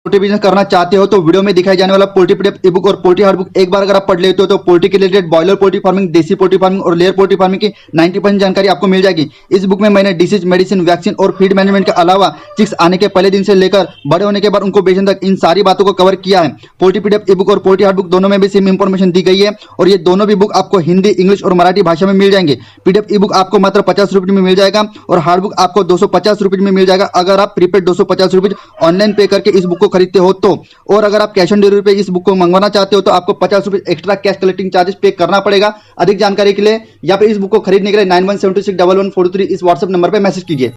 Poultry business करना चाहते हो तो वीडियो में दिखाई जाने वाला पोल्ट्री पीडीएफ ई बुक और पोल्ट्री हार्ड बुक एक बार अगर आप पढ़ लेते हो तो पोल्ट्री के रिलेटेड बॉयलर पोल्ट्री फार्मिंग, देसी पोल्ट्री फार्मिंग और लेयर पोल्ट्री फार्मिंग की 90% जानकारी आपको मिल जाएगी। इस बुक में मैंने डिसीज, मेडिसिन, वैक्सीन और फीड मैनेजमेंट के अलावा चिक्स आने के पहले दिन से लेकर बड़े होने के बाद उनको बेचने तक इन सारी बातों को कवर किया है। पोल्ट्री पीडीएफ ई बुक और पोल्ट्री हार्ड बुक दोनों में भी सेम इंफॉर्मेशन दी गई है और ये दोनों भी बुक आपको हिंदी, इंग्लिश और मराठी भाषा में मिल जाएंगे। पीडीएफ ई बुक आपको मात्र 50 रुपये में मिल जाएगा और हार्ड बुक आपको 250 रुपये में मिल जाएगा अगर आप प्रीपेड 250 रुपये ऑनलाइन पे करके इस बुक को खरीदते हो तो। और अगर आप कैश ऑन डिलीवरी पे इस बुक को मंगवाना चाहते हो तो आपको 50 रुपये एक्स्ट्रा कैश कलेक्टिंग चार्जेस पे करना पड़ेगा। अधिक जानकारी के लिए या फिर इस बुक को खरीदने के लिए 91761143 इस व्हाट्सएप नंबर पे मैसेज कीजिए।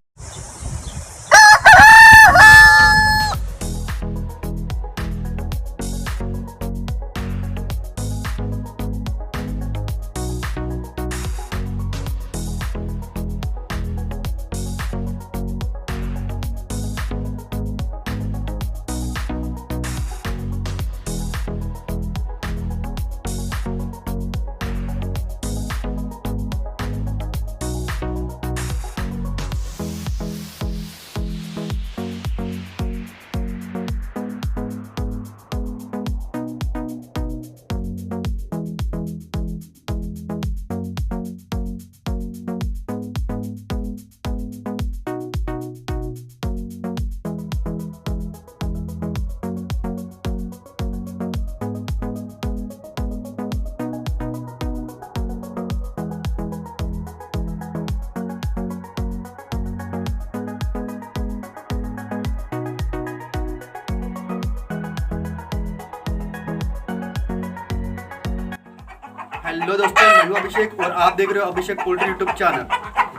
हेलो दोस्तों, मैं हूं अभिषेक और आप देख रहे हो अभिषेक पोल्ट्री यूट्यूब चैनल।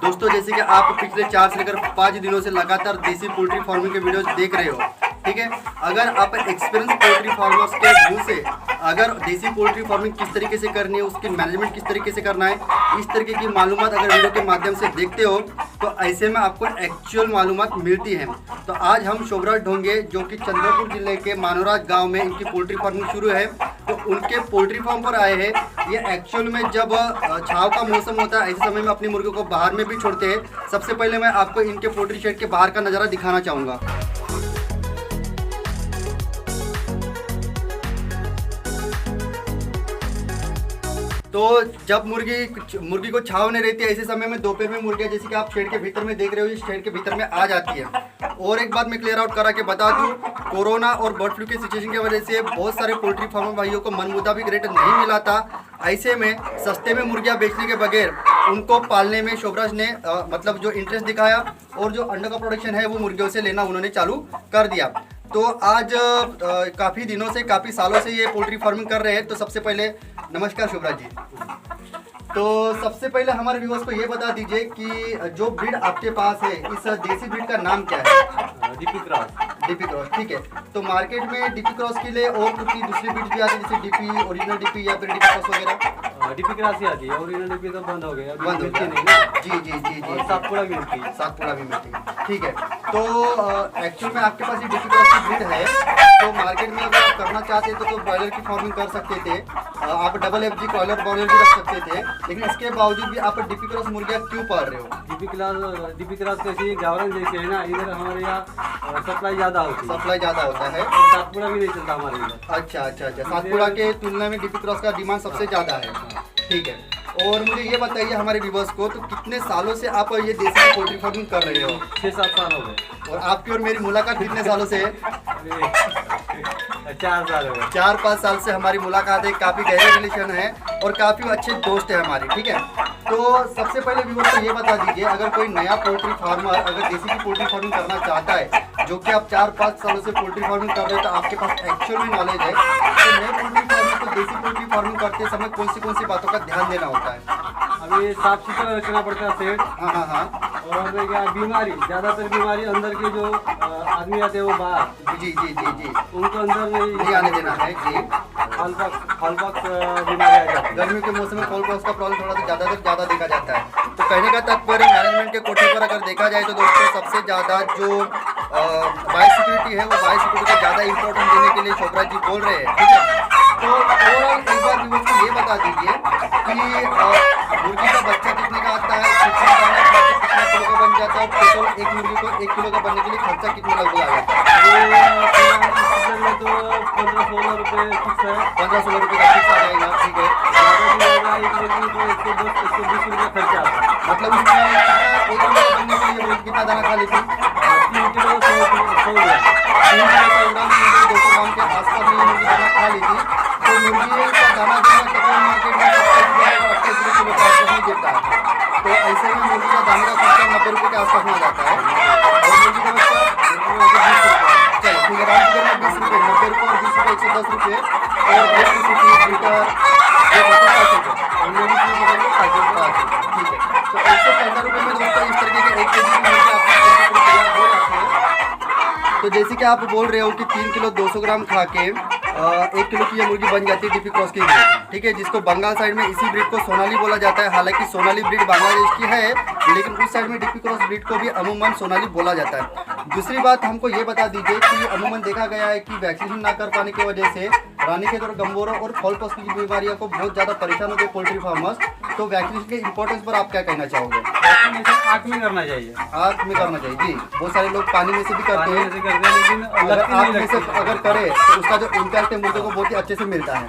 दोस्तों, जैसे कि आप पिछले 4 से लेकर 5 दिनों से लगातार देसी पोल्ट्री फार्मिंग के वीडियोस देख रहे हो, ठीक है। अगर आप एक्सपीरियंस पोल्ट्री फार्मर्स के मुंह से अगर देसी पोल्ट्री फार्मिंग किस तरीके से करनी है, उसकी मैनेजमेंट किस तरीके से करना है, इस तरीके की मालूमात अगर वीडियो के माध्यम से देखते हो तो ऐसे में आपको एक्चुअल मालूमात मिलती है। तो आज हम शोभराज ढोंगे जो कि चंद्रपुर जिले के मानोराज गांव में इनकी पोल्ट्री फार्मिंग शुरू है, तो उनके पोल्ट्री फार्म पर आए हैं। ये एक्चुअल में जब छाव का मौसम होता है ऐसे समय में अपनी मुर्गियों को बाहर में भी छोड़ते हैं। सबसे पहले मैं आपको इनके पोल्ट्री शेड के बाहर का नज़ारा दिखाना चाहूँगा। तो जब मुर्गी को छाव नहीं रहती है ऐसे समय में दोपहर में मुर्गियाँ जैसे कि आप शेड के भीतर में देख रहे हो, इस शेड के भीतर में आ जाती है। और एक बात मैं क्लियर आउट करा के बता दूं, कोरोना और बर्ड फ्लू की सिचुएशन की वजह से बहुत सारे पोल्ट्री फार्मर भाइयों को मन मुताबिक रेट नहीं मिला था। ऐसे में सस्ते में मुर्गियाँ बेचने के बगैर उनको पालने में शोभराज ने मतलब जो इंटरेस्ट दिखाया और जो अंडों का प्रोडक्शन है वो मुर्गियों से लेना उन्होंने चालू कर दिया। तो आज काफ़ी दिनों से, काफ़ी सालों से ये पोल्ट्री फार्मिंग कर रहे हैं। तो सबसे पहले नमस्कार शोभराज जी। तो सबसे पहले हमारे व्यूअर्स को ये बता दीजिए कि जो ब्रीड आपके पास है, इस देसी ब्रीड का नाम क्या है? DP cross. डीपी क्रॉस, ठीक है। तो मार्केट में डीपी क्रॉस के लिए और कुछ दूसरी ब्रीड भी आती है जैसे डीपी, ओरिजिनल डीपी या फिर डीपी क्रॉस वगैरह? डीपी क्रॉस ही आती है, ओरिजिनल डीपी तो बंद हो गया, बंद हो मिलती गया। नहीं ना। जी जी जी जी, और सातपुड़ा मिलती है। सातपुड़ा भी मिलती है, ठीक है। तो एक्चुअल में आपके पास ये डीपी क्रॉस की ब्रीड है, तो मार्केट में अगर आप करना चाहते थे तो ब्रॉयलर की फार्मिंग कर सकते थे। आप डबल FG कॉलर ब्रॉयलर भी रख सकते थे, लेकिन इसके बावजूद भी आप डीपी क्रॉस मुर्गियाँ क्यों पाल रहे हो? डीपी क्रॉस कैसी गावरन जैसे है ना, इधर हमारे यहाँ सप्लाई ज़्यादा होती है। सप्लाई ज़्यादा होता है और सातपुड़ा भी नहीं चलता हमारे इधर। अच्छा अच्छा अच्छा, सातपुड़ा के तुलना में डीपी क्रॉस का डिमांड सबसे ज़्यादा है, ठीक है। और मुझे ये बताइए हमारे व्यूअर्स को, तो कितने सालों से आप ये देसी पोल्ट्री फार्मिंग कर रहे हो? 6-7 साल हो गए। और आपकी और मेरी मुलाकात कितने सालों से है? 4 साल हो गए। 4-5 साल से हमारी मुलाकात है, काफ़ी गहरे रिलेशन है और काफ़ी अच्छे दोस्त है हमारे, ठीक है। तो सबसे पहले व्यूअर्स को ये बता दीजिए, अगर कोई नया पोल्ट्री फार्मर अगर देसी की पोल्ट्री फार्मिंग करना चाहता है, जो कि आप 4-5 सालों से पोल्ट्री फार्मिंग कर रहे हो, तो आपके पास एक्चुअल में नॉलेज है, तो नए पोल्ट्री फार्मर को देसी पोल्ट्री फार्मिंग करते समय कौन सी बातों का ध्यान देना होता है? अभी साफ सुथरा रखना पड़ता है सेट। हाँ हाँ हाँ। और क्या बीमारी, ज़्यादातर बीमारी अंदर के जो आदमी आते हैं वो बाहर, जी जी जी जी, उनको अंदर नहीं आने देना है जी। फॉलपॉक्स बीमारी आ जाती है। गर्मियों के मौसम में फॉलपॉक्स का प्रॉब्लम थोड़ा सा ज़्यादा से ज़्यादा देखा जाता है। तो कहने का तात्पर्य मैनेजमेंट के कोटे पर अगर देखा जाए तो दोस्तों सबसे ज़्यादा जो बायो सिक्योरिटी है वो बायो सिक्योरिटी को ज़्यादा इंपॉर्टेंस देने के लिए शोभराज जी बोल रहे हैं, ठीक है। तो ओवरऑल एक बार व्यूअर्स को ये बता दीजिए कि मुर्गी का बच्चा कितने का आता है, कितना किलो का बन जाता है, टोटल एक मुर्गी को 1 किलो का बनने के लिए खर्चा कितना लगभग आ जाता है? 15-16 रुपये फिक्स है। 15-16 रुपये का फिक्स आ जाएगा, ठीक है। ज़्यादा भी होगा एक मुर्गी को 110-120 रुपये खर्चा आता है। मतलब इसमें एक मुर्गी बनने के लिए मुर्गी कितना दाना खा लेती है? 3 किलो 100 ग्राम। 3 किलो 100 ग्राम, 200 ग्राम के आसपास में ये मुर्गी दाना खा लेती। तो मुर्गी का दाना जो है तकरीबन मार्केट में 28 किलो के आसपास में गिरता है। तो ऐसे में मुर्गी का दाने का खर्चा 90 रुपये के आसपास में आ जाता है। और मुर्गी का बच्चा 20 रुपये। चलो ठीक है, राउंड फिगर में 20 रुपये, 90 रुपये और 20 रुपये 110 रुपये। और इलेक्ट्रिसिटी मीटर ये होता है 5 रुपये। और मेडिसिन वगैरह 5 रुपये, ठीक है। तो 115 रुपये में दोस्तों इस तरीके के 1 केजी की मुर्गी आपकी तैयार हो जाती है। तो जैसे कि आप बोल रहे हो कि 3 किलो 200 ग्राम खा के 1 किलो की ये मुर्गी बन जाती है डीपी क्रॉस की ब्रीड, ठीक है, जिसको बंगाल साइड में इसी ब्रीड को सोनाली बोला जाता है। हालांकि सोनाली ब्रीड बांग्लादेश की है, लेकिन उस साइड में डीपी क्रॉस ब्रीड को भी अमूमन सोनाली बोला जाता है। दूसरी बात हमको ये बता दीजिए कि अमूमन देखा गया है कि वैक्सीनेशन ना कर पाने की वजह से रानीखेत और गंगोरा और फॉल पॉक्स की बीमारियों को बहुत ज़्यादा परेशान होते हैं पोल्ट्री फार्मर्स। तो वैक्सीनेशन के इंपॉर्टेंस पर आप क्या कहना चाहोगे? वैक्सीनेशन आँख में करना चाहिए। आँख में करना चाहिए जी। बहुत सारे लोग पानी में से भी करते पानी हैं, में से करते हैं, लेकिन अगर लगती आँख नहीं में से लगती। अगर करे तो उसका जो इम्पैक्ट है मुर्गे को बहुत ही अच्छे से मिलता है,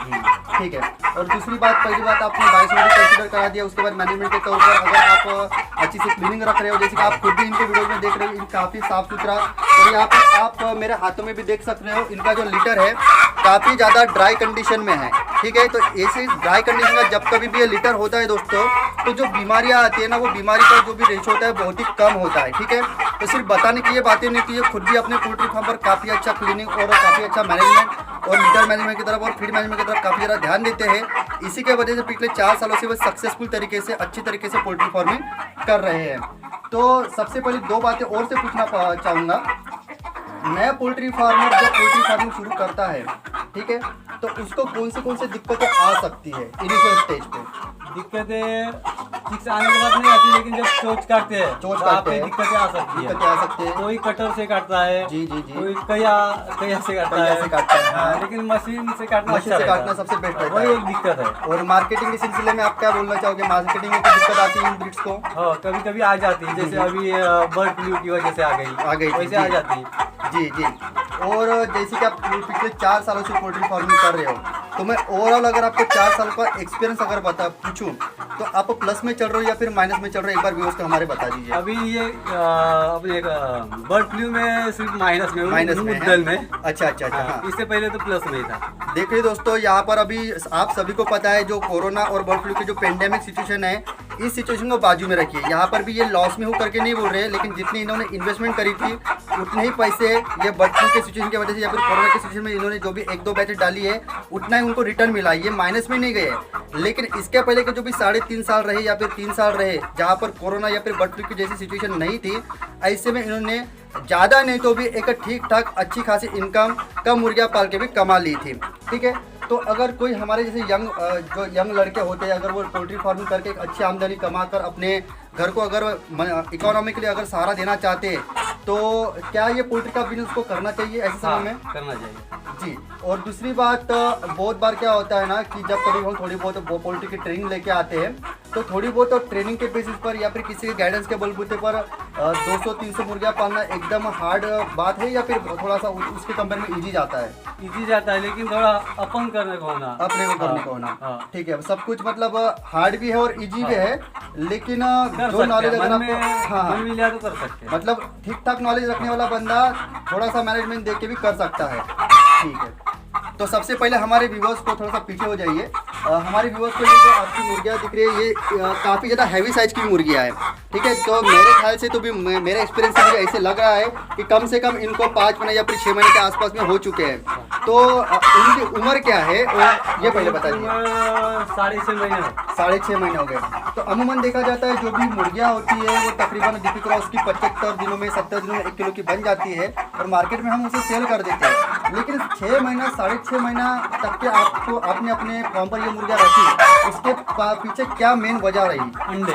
ठीक है। और दूसरी बात, पहली बात आपने बायोसिक्योरिटी कंसीडर करा दिया, उसके बाद मैनेजमेंट के तौर पर अगर आप अच्छी से क्लीनिंग रख रहे हो, जैसे कि आप खुद भी इनके वीडियो में देख रहे हो, काफ़ी साफ सुथरा। और यहाँ पे आप मेरे हाथों में भी देख सकते हो, इनका जो लीटर है काफ़ी ज़्यादा ड्राई कंडीशन में है, ठीक है। तो ऐसे ड्राई कंडीशन में जब कभी भी ये लीटर होता है दोस्तों, तो जो बीमारियाँ आती है ना, वो बीमारी का जो भी रेशो होता है बहुत ही कम होता है, ठीक है। तो सिर्फ बताने की ये बातें नहीं की, खुद भी अपने पोल्ट्री फार्म पर काफ़ी अच्छा क्लीनिंग और काफ़ी अच्छा मैनेजमेंट और लीटर मैनेजमेंट की तरफ और फीड मैनेजमेंट की तरफ काफ़ी ज़्यादा ध्यान देते हैं। इसी के वजह से पिछले 4 सालों से वो सक्सेसफुल तरीके से अच्छी तरीके से पोल्ट्री फार्मिंग कर रहे हैं। तो सबसे पहले 2 बातें और से पूछना चाहूँगा। नया पोल्ट्री फार्मर जब पोल्ट्री फार्मिंग शुरू करता है, ठीक है, तो उसको कौन से दिक्कतें आ सकती है इनिशियल स्टेज पे? दिक्कतें ठीक से आने के बाद नहीं आती, लेकिन जब चोंच काटते हैं चोंच तो काटते आपकी हैं, दिक्कतें आ सकती है। दिक्कतें आ सकती है। कोई कटर से काटता है, जी जी जी। कोई कया से काटता कया है, से काटता है, हाँ। लेकिन मशीन से काटना मशीन अच्छा से रहता काटना है। सबसे बेस्ट रहता वही है। एक दिक्कत है। और मार्केटिंग के सिलसिले में आप क्या बोलना चाहोगे? मार्केटिंग में कोई दिक्कत आती है इन ब्रीड्स को? हाँ, कभी कभी आ जाती है, जैसे अभी बर्ड फ्लू की वजह से आ गई वैसे आ जाती है। जी जी। और जैसे कि आप पिछले 4 सालों से पोल्ट्री फार्मिंग कर रहे हो, तो मैं ओवरऑल अगर आपको 4 साल का एक्सपीरियंस अगर पूछूं, तो आप प्लस में चल रहे हो या फिर माइनस में चल रहे हो, एक बार व्यूअर्स को हमारे बता दीजिए। अभी ये अपने बर्ड फ्लू में सिर्फ माइनस में है। में। अच्छा अच्छा अच्छा, हाँ। इससे पहले तो प्लस में ही था। देखिए दोस्तों, यहाँ पर अभी आप सभी को पता है जो कोरोना और बर्ड फ्लू की जो पेंडेमिक सिचुएशन है, इस सिचुएशन को बाजू में रखिए। यहाँ पर भी ये लॉस में हो करके नहीं बोल रहे हैं, लेकिन जितनी इन्होंने इन्वेस्टमेंट करी थी उतने ही पैसे ये बर्ड फ्लू के सिचुएशन की वजह से या फिर कोरोना के सिचुएशन में इन्होंने जो भी 1-2 बैचेस डाली है, उतना ही उनको रिटर्न मिला। ये माइनस में नहीं गए। लेकिन इसके पहले के जो भी 3.5 साल रहे या फिर 3 साल रहे, जहाँ पर कोरोना या फिर बर्ड फ्लू की जैसी सिचुएशन नहीं थी, ऐसे में इन्होंने ज़्यादा नहीं तो भी एक ठीक ठाक अच्छी खासी इनकम कम मुर्गियाँ पाल के भी कमा ली थी, ठीक है। तो अगर कोई हमारे जैसे जो यंग लड़के होते हैं, अगर वो पोल्ट्री फार्मिंग करके एक अच्छी आमदनी कमाकर अपने घर को अगर इकोनॉमिकली अगर सहारा देना चाहते हैं, तो क्या ये पोल्ट्री का बिजनेस को करना चाहिए ऐसे समय में? करना चाहिए जी। और दूसरी बात, बहुत बार क्या होता है ना कि जब कभी हम थोड़ी बहुत पोल्ट्री की ट्रेनिंग लेके आते हैं, तो थोड़ी बहुत ट्रेनिंग के बेसिस पर या फिर किसी के गाइडेंस के बलबूते पर 200-300 मुर्गियाँ पालना एकदम हार्ड बात है या फिर थोड़ा सा उसके कंपेयर में ईजी जाता है? इजी जाता है, लेकिन थोड़ा अपन करने को होना, अपने को करने को होना, हाँ। ठीक है। सब कुछ मतलब हार्ड भी है और इजी भी है, लेकिन कर जो सकते नॉलेज हैं, अगर मन में आपको, हाँ, मन में लिया तो कर सकते हैं। मतलब ठीक ठाक नॉलेज रखने वाला बंदा थोड़ा सा मैनेजमेंट देख के भी कर सकता है, ठीक है। तो सबसे पहले हमारे व्यूवर्स को थोड़ा सा पीछे हो जाइए। हमारे व्यूवर्स को ये जो आपकी मुर्गियाँ दिख रही है, ये काफ़ी ज़्यादा हैवी साइज की मुर्गियाँ हैं, ठीक है। तो मेरे ख्याल से तो भी मेरे एक्सपीरियंस से मुझे ऐसे लग रहा है कि कम से कम इनको 5 महीने या फिर 6 महीने के आसपास में हो चुके हैं। तो इनकी उम्र क्या है और ये पहले बता दीजिए। 6.5 महीने 6.5 महीने हो गए। तो अमूमन देखा जाता है जो भी मुर्गियाँ होती है वो तकरीबन डीपी क्रॉस की 75 दिनों में 70 दिनों में 1 किलो की बन जाती है और मार्केट में हम उसे सेल कर देते हैं। लेकिन 6 महीना 6.5 महीना तक के आपने अपने फॉर्म पर ये मुर्गियाँ रखी, उसके पीछे क्या मेन वजह रही? अंडे,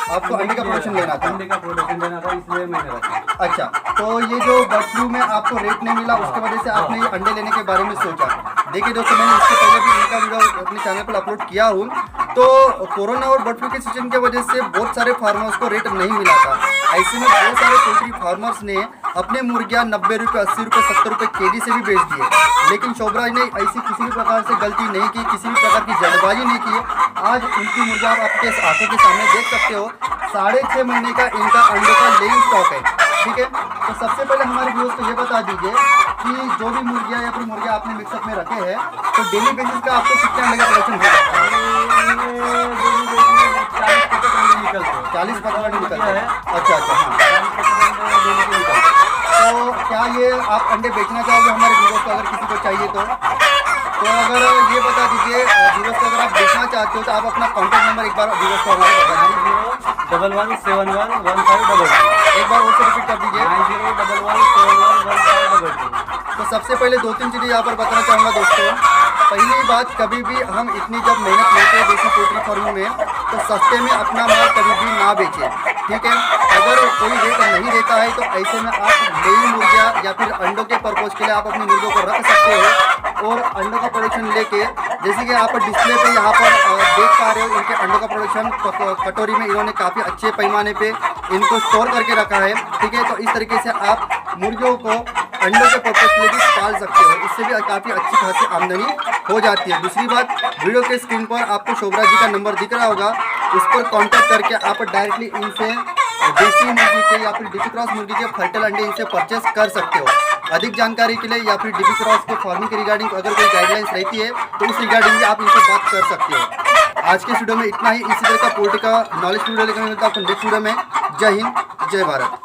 आपको अंडे का प्रोडक्शन लेना था? अंडे का प्रोडक्शन लेना था, इसलिए मैंने रखा। अच्छा, तो ये जो बर्ड फ्लू में आपको रेट नहीं मिला, उसके वजह से आपने ये अंडे लेने के बारे में सोचा। देखिए दोस्तों, मैंने इसके पहले भी इनका वीडियो अपने चैनल पर अपलोड किया हूँ। तो कोरोना और बर्ड फ्लू के सीजन की वजह से बहुत सारे फार्मर्स को रेट नहीं मिला था। ऐसे में बहुत सारे पोल्ट्री फार्मर्स ने अपने मुर्गियाँ 90 रुपये, 80 रुपये, 70 रुपये केजी से भी बेच दिए। लेकिन शोभराज ने ऐसी किसी भी प्रकार से गलती नहीं की, किसी भी प्रकार की जल्दबाजी नहीं की। आज उनकी मुर्गियाँ आप आपके आंखों के सामने देख सकते हो। 6.5 महीने का इनका अंडों का लेइंग स्टॉक है। ठीक है, तो सबसे पहले हमारे व्यूअर्स को ये बता दीजिए कि जो भी मुर्गियाँ या फिर मुर्गियाँ आपने मिक्सअप में रखे हैं तो डेली बेसिस का आपको कितना अंडे का प्रोडक्शन हो जाता है? 40-50 अंडे निकलते हैं। अच्छा, हाँ। तो क्या ये आप अंडे बेचना चाहोगे हमारे व्यूअर्स को, अगर किसी को चाहिए तो अगर ये बता दीजिए व्यूअर्स को, अगर आप बेचना चाहते हो तो आप अपना कॉन्टैक्ट नंबर एक बार व्यूअर्स को हमारे बता दीजिए। 11711522। एक बार और से रिपीट कर दीजिए। 9011711522। तो सबसे पहले 2-3 चीज़ें यहाँ पर बताना चाहूँगा दोस्तों। पहली बात, कभी भी हम इतनी जब मेहनत लेते हैं देसी पोल्ट्री फार्मिंग में तो सस्ते में अपना माल कभी भी ना बेचें। ठीक है, अगर कोई रेट नहीं देता है तो ऐसे में आप नई मुर्गियाँ या फिर अंडों के पर्पज़ के लिए आप अपनी मुर्गियों को रख सकते हो और अंडों का प्रोडक्शन लेके, जैसे कि आप डिस्प्ले पे यहाँ पर देख पा रहे हो, इनके अंडों का प्रोडक्शन कटोरी में इन्होंने काफ़ी अच्छे पैमाने पे इनको स्टोर करके रखा है। ठीक है, तो इस तरीके से आप मुर्गियों को अंडों के पर्पज़ के लिए भी पाल सकते हो। इससे भी काफ़ी अच्छी खासी आमदनी हो जाती है। दूसरी बात, वीडियो के स्क्रीन पर आपको शोभराज जी का नंबर दिख रहा होगा, उस पर कांटेक्ट करके आप डायरेक्टली इनसे देसी मुर्गी के या फिर डीपी क्रॉस मुर्गी के फर्टाइल अंडे इनसे परचेस कर सकते हो। अधिक जानकारी के लिए या फिर डीपी क्रॉस के फार्मिंग के रिगार्डिंग अगर कोई गाइडलाइंस रहती है तो उस रिगार्डिंग भी आप इनसे बात कर सकते हो। आज के वीडियो में इतना ही। इसी तरह का पोल्ट्री का नॉलेज वीडियो लेकर मिलता है आपको नेक्स्ट वीडियो में। जय हिंद, जय भारत।